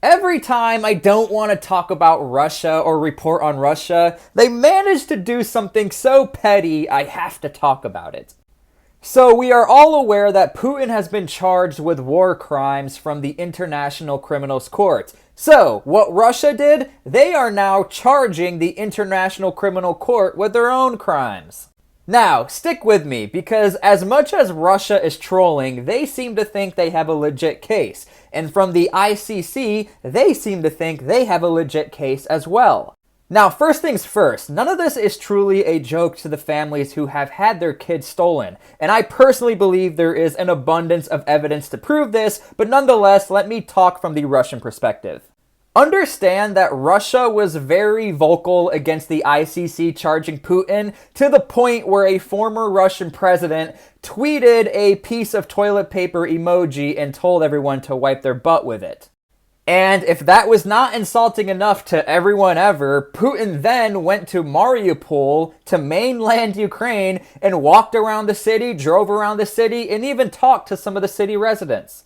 Every time I don't want to talk about Russia or report on Russia, they manage to do something so petty I have to talk about it. So we are all aware that Putin has been charged with war crimes from the International Criminals Court. So, what Russia did, they are now charging the International Criminal Court with their own crimes. Now, stick with me, because as much as Russia is trolling, they seem to think they have a legit case. And from the ICC, they seem to think they have a legit case as well. Now, first things first, none of this is truly a joke to the families who have had their kids stolen. And I personally believe there is an abundance of evidence to prove this, but nonetheless, let me talk from the Russian perspective. Understand that Russia was very vocal against the ICC charging Putin to the point where a former Russian president tweeted a piece of toilet paper emoji and told everyone to wipe their butt with it. And if that was not insulting enough to everyone ever, Putin then went to Mariupol, to mainland Ukraine, and walked around the city, drove around the city, and even talked to some of the city residents.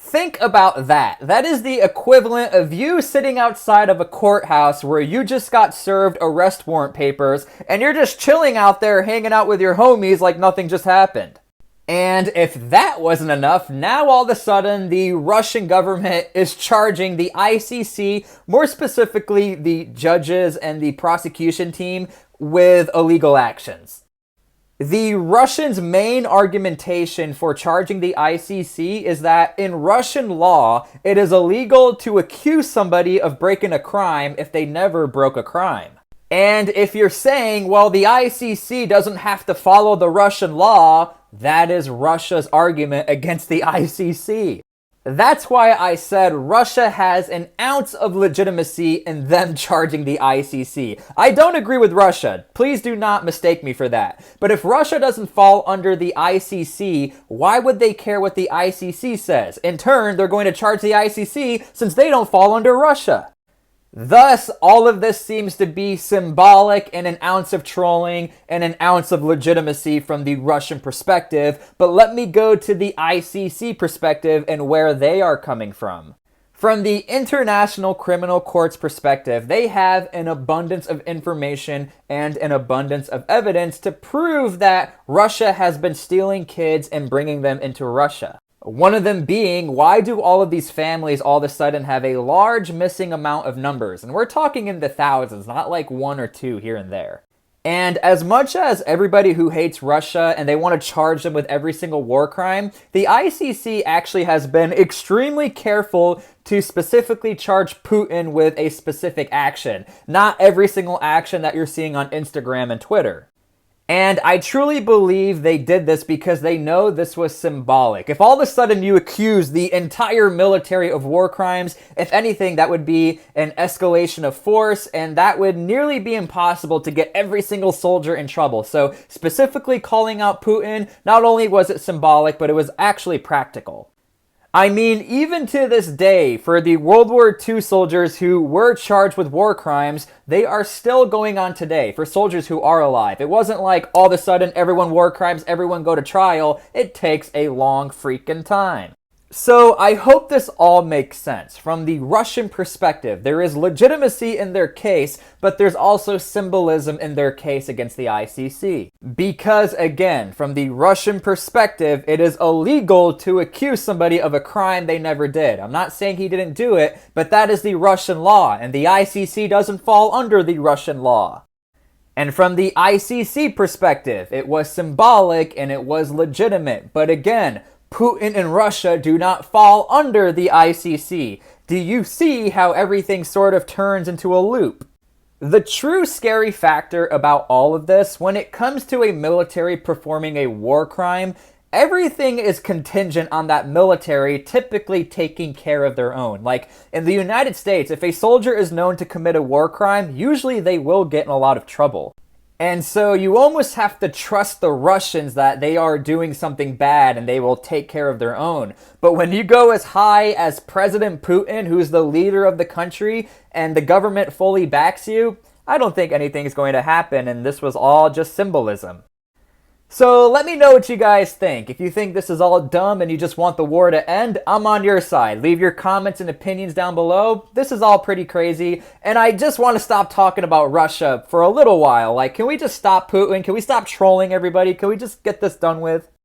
Think about that. That is the equivalent of you sitting outside of a courthouse where you just got served arrest warrant papers, and you're just chilling out there hanging out with your homies like nothing just happened. And if that wasn't enough, now all of a sudden the Russian government is charging the ICC, more specifically the judges and the prosecution team, with illegal actions. The Russians' main argumentation for charging the ICC is that in Russian law, it is illegal to accuse somebody of breaking a crime if they never broke a crime. And if you're saying, well, the ICC doesn't have to follow the Russian law, that is Russia's argument against the ICC. That's why I said Russia has an ounce of legitimacy in them charging the ICC. I don't agree with Russia. Please do not mistake me for that. But if Russia doesn't fall under the ICC, why would they care what the ICC says? In turn, they're going to charge the ICC since they don't fall under Russia. Thus, all of this seems to be symbolic and an ounce of trolling and an ounce of legitimacy from the Russian perspective, but let me go to the ICC perspective and where they are coming from. From the International Criminal Court's perspective, they have an abundance of information and an abundance of evidence to prove that Russia has been stealing kids and bringing them into Russia. One of them being, why do all of these families all of a sudden have a large missing amount of numbers? And we're talking in the thousands, not like one or two here and there. And as much as everybody who hates Russia and they want to charge them with every single war crime, the ICC actually has been extremely careful to specifically charge Putin with a specific action, not every single action that you're seeing on Instagram and Twitter. And I truly believe they did this because they know this was symbolic. If all of a sudden you accuse the entire military of war crimes, if anything, that would be an escalation of force, and that would nearly be impossible to get every single soldier in trouble. So specifically calling out Putin, not only was it symbolic, but it was actually practical. I mean, even to this day, for the World War II soldiers who were charged with war crimes, they are still going on today for soldiers who are alive. It wasn't like all of a sudden everyone war crimes, everyone go to trial. It takes a long freaking time. So I hope this all makes sense. From the Russian perspective, there is legitimacy in their case, but there's also symbolism in their case against the ICC. Because again, from the Russian perspective, it is illegal to accuse somebody of a crime they never did. I'm not saying he didn't do it, but that is the Russian law, and the ICC doesn't fall under the Russian law. And from the ICC perspective, it was symbolic and it was legitimate. But again, Putin and Russia do not fall under the ICC. Do you see how everything sort of turns into a loop? The true scary factor about all of this, when it comes to a military performing a war crime, everything is contingent on that military typically taking care of their own. Like in the United States, if a soldier is known to commit a war crime, usually they will get in a lot of trouble. And so you almost have to trust the Russians that they are doing something bad and they will take care of their own. But when you go as high as President Putin, who's the leader of the country, and the government fully backs you, I don't think anything's going to happen, and this was all just symbolism. So let me know what you guys think. If you think this is all dumb and you just want the war to end, I'm on your side. Leave your comments and opinions down below. This is all pretty crazy, and I just want to stop talking about Russia for a little while. Like, can we just stop Putin? Can we stop trolling everybody? Can we just get this done with?